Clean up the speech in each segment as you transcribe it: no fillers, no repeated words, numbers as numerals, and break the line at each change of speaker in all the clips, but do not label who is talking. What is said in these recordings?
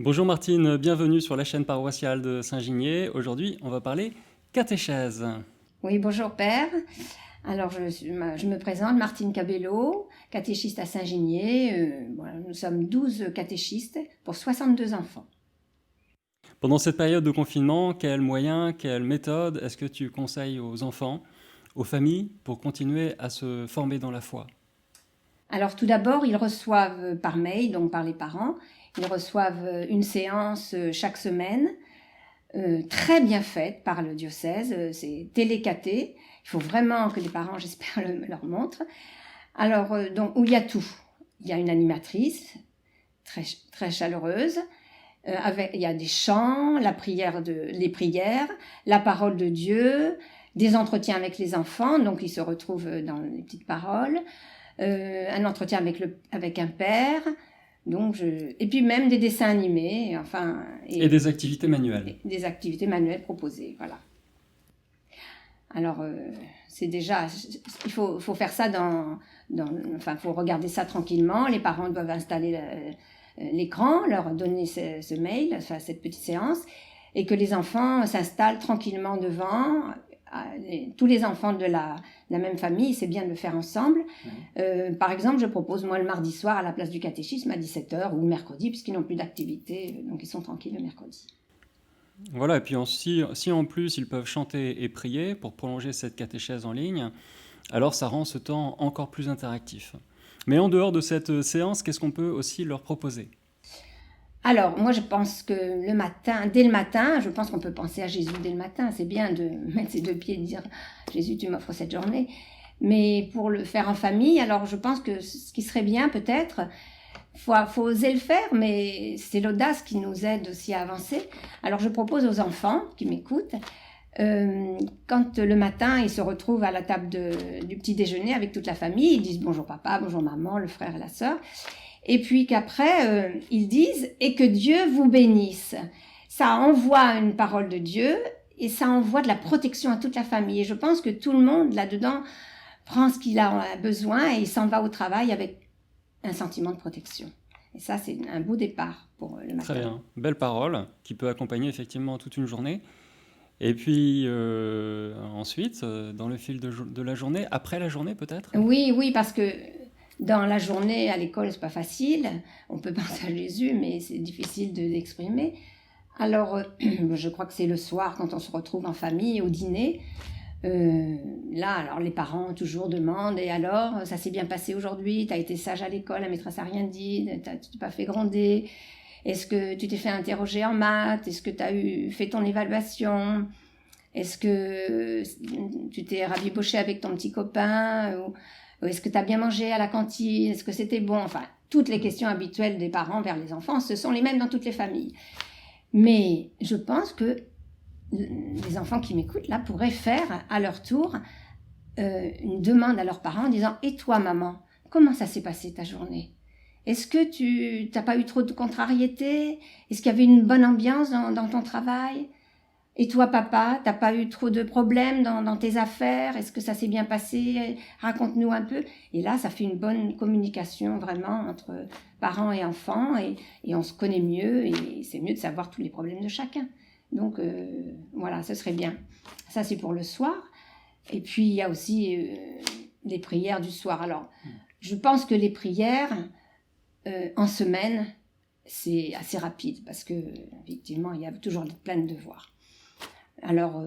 Bonjour Martine, bienvenue sur la chaîne paroissiale de Saint-Ginier. Aujourd'hui, on va parler catéchèse.
Oui, bonjour Père. Alors, je me présente, Martine Cabello, catéchiste à Saint-Ginier. Voilà, nous sommes 12 catéchistes pour 62 enfants.
Pendant cette période de confinement, quels moyens, quelles méthodes est-ce que tu conseilles aux enfants, aux familles, pour continuer à se former dans la foi?
Alors, tout d'abord, ils reçoivent par mail, donc par les parents, ils reçoivent une séance chaque semaine, très bien faite par le diocèse, c'est télécaté. Il faut vraiment que les parents, j'espère, leur montrent. Alors, donc, où il y a tout. Il y a une animatrice, très, très chaleureuse. Il y a des chants, les prières, la parole de Dieu, des entretiens avec les enfants, donc ils se retrouvent dans les petites paroles, un entretien avec un père, et puis même des dessins animés, enfin,
Et des activités manuelles.
des activités manuelles proposées, voilà. Alors, c'est déjà, il faut faire ça enfin, faut regarder ça tranquillement. Les parents doivent installer l'écran, leur donner ce mail, enfin, cette petite séance, et que les enfants s'installent tranquillement devant. Tous les enfants de la même famille, c'est bien de le faire ensemble. Par exemple, je propose moi le mardi soir à la place du catéchisme à 17h ou le mercredi, puisqu'ils n'ont plus d'activité, donc ils sont tranquilles le mercredi.
Voilà, et puis si en plus ils peuvent chanter et prier pour prolonger cette catéchèse en ligne, alors ça rend ce temps encore plus interactif. Mais en dehors de cette séance, qu'est-ce qu'on peut aussi leur proposer?
Alors, moi, je pense que dès le matin, je pense qu'on peut penser à Jésus dès le matin. C'est bien de mettre ses deux pieds et de dire « Jésus, tu m'offres cette journée ». Mais pour le faire en famille, alors je pense que ce qui serait bien peut-être, faut oser le faire, mais c'est l'audace qui nous aide aussi à avancer. Alors, je propose aux enfants qui m'écoutent, quand le matin, ils se retrouvent à la table du petit déjeuner avec toute la famille, ils disent « Bonjour papa, bonjour maman, le frère et la sœur ». Et puis qu'après, ils disent « Et que Dieu vous bénisse ». Ça envoie une parole de Dieu et ça envoie de la protection à toute la famille. Et je pense que tout le monde, là-dedans, prend ce qu'il a besoin et il s'en va au travail avec un sentiment de protection. Et ça, c'est un beau départ pour le matin.
Très bien, belle parole qui peut accompagner effectivement toute une journée. Et puis ensuite, dans le fil de la journée, après la journée peut-être?
Oui, parce que dans la journée, à l'école, c'est pas facile. On peut penser à Jésus, mais c'est difficile de l'exprimer. Alors, je crois que c'est le soir, quand on se retrouve en famille, au dîner. Là, alors les parents toujours demandent « Et alors, ça s'est bien passé aujourd'hui? T'as été sage à l'école, la maîtresse n'a rien dit? Tu t'es pas fait gronder? Est-ce que tu t'es fait interroger en maths? Est-ce que tu as fait ton évaluation? Est-ce que tu t'es rabiboché avec ton petit copain? Ou est-ce que tu as bien mangé à la cantine? Est-ce que c'était bon? » Enfin, toutes les questions habituelles des parents vers les enfants, ce sont les mêmes dans toutes les familles. Mais je pense que les enfants qui m'écoutent là pourraient faire à leur tour une demande à leurs parents en disant « Et toi maman, comment ça s'est passé ta journée? Est-ce que tu n'as pas eu trop de contrariétés? Est-ce qu'il y avait une bonne ambiance dans ton travail? Et toi papa, t'as pas eu trop de problèmes dans tes affaires? Est-ce que ça s'est bien passé? Raconte-nous un peu. » Et là, ça fait une bonne communication vraiment entre parents et enfants et on se connaît mieux et c'est mieux de savoir tous les problèmes de chacun. Donc voilà, ce serait bien. Ça, c'est pour le soir. Et puis, il y a aussi les prières du soir. Alors, je pense que les prières en semaine, c'est assez rapide parce que effectivement, il y a toujours plein de devoirs. Alors,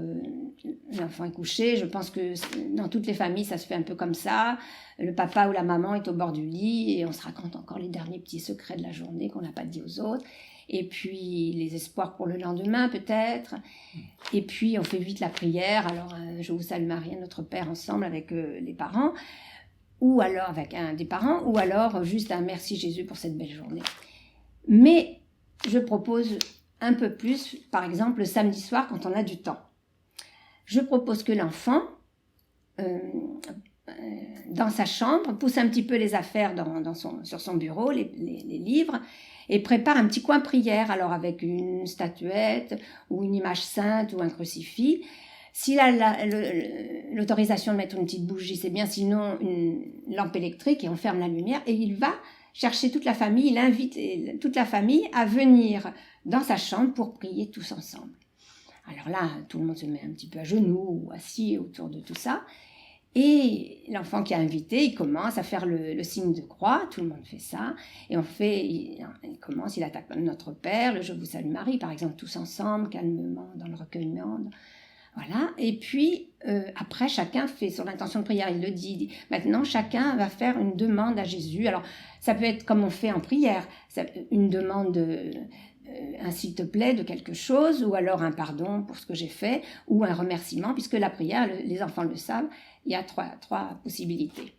l'enfant est couché, je pense que dans toutes les familles, ça se fait un peu comme ça. Le papa ou la maman est au bord du lit et on se raconte encore les derniers petits secrets de la journée qu'on n'a pas dit aux autres. Et puis, les espoirs pour le lendemain, peut-être. Et puis, on fait vite la prière. Alors, je vous salue Marie, notre Père, ensemble avec les parents. Ou alors avec un des parents. Ou alors juste un merci Jésus pour cette belle journée. Mais je propose un peu plus, par exemple, le samedi soir, quand on a du temps. Je propose que l'enfant, dans sa chambre, pousse un petit peu les affaires sur son bureau, les livres, et prépare un petit coin prière, alors avec une statuette ou une image sainte ou un crucifix. S'il a l'autorisation de mettre une petite bougie, c'est bien, sinon une lampe électrique et on ferme la lumière et il va chercher toute la famille, il invite toute la famille à venir dans sa chambre pour prier tous ensemble. Alors là, tout le monde se met un petit peu à genoux ou assis autour de tout ça. Et l'enfant qui a invité, il commence à faire le signe de croix, tout le monde fait ça, et il commence, il attaque Notre Père, le Je vous salue Marie, par exemple, tous ensemble, calmement, dans le recueillement. Voilà, et puis après, chacun fait son intention de prière, il le dit. Maintenant, chacun va faire une demande à Jésus. Alors, ça peut être comme on fait en prière, une demande... un s'il te plaît de quelque chose, ou alors un pardon pour ce que j'ai fait, ou un remerciement, puisque la prière, les enfants le savent, il y a trois possibilités.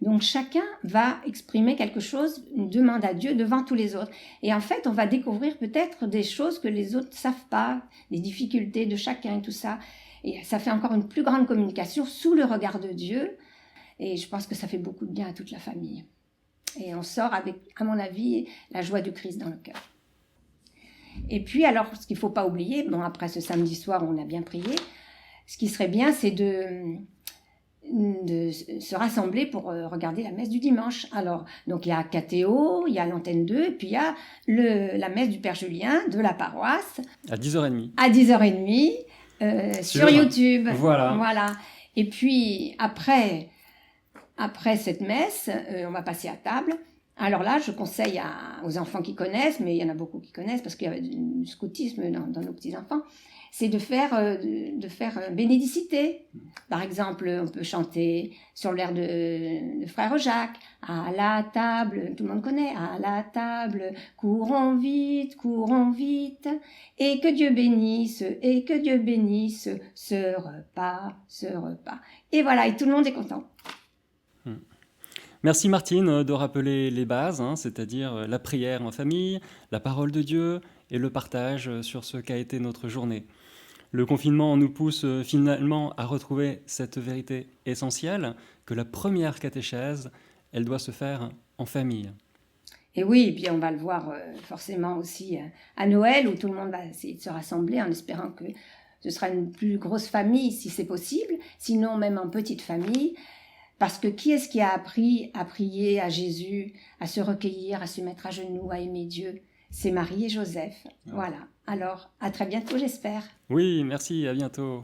Donc chacun va exprimer quelque chose, une demande à Dieu devant tous les autres. Et en fait, on va découvrir peut-être des choses que les autres ne savent pas, les difficultés de chacun et tout ça. Et ça fait encore une plus grande communication sous le regard de Dieu. Et je pense que ça fait beaucoup de bien à toute la famille. Et on sort avec, à mon avis, la joie du Christ dans le cœur. Et puis, alors, ce qu'il ne faut pas oublier, bon, après ce samedi soir, on a bien prié, ce qui serait bien, c'est de se rassembler pour regarder la messe du dimanche. Alors, donc il y a KTO, il y a l'antenne 2, et puis il y a la messe du Père Julien de la paroisse.
À 10h30.
À 10h30, sur YouTube.
Voilà.
Et puis, après cette messe, on va passer à table. Alors là, je conseille aux enfants qui connaissent, mais il y en a beaucoup qui connaissent parce qu'il y a du scoutisme dans nos petits-enfants, c'est de faire bénédicité. Par exemple, on peut chanter sur l'air de Frère Jacques, « À la table », tout le monde connaît, « À la table, courons vite, et que Dieu bénisse ce repas. » Et voilà, et tout le monde est content.
Merci Martine de rappeler les bases, c'est-à-dire la prière en famille, la parole de Dieu et le partage sur ce qu'a été notre journée. Le confinement nous pousse finalement à retrouver cette vérité essentielle que la première catéchèse, elle doit se faire en famille.
Et oui, et puis on va le voir forcément aussi à Noël où tout le monde va essayer de se rassembler en espérant que ce sera une plus grosse famille si c'est possible, sinon même en petite famille. Parce que qui est-ce qui a appris à prier à Jésus, à se recueillir, à se mettre à genoux, à aimer Dieu? C'est Marie et Joseph. Voilà. Alors, à très bientôt, j'espère.
Oui, merci, à bientôt.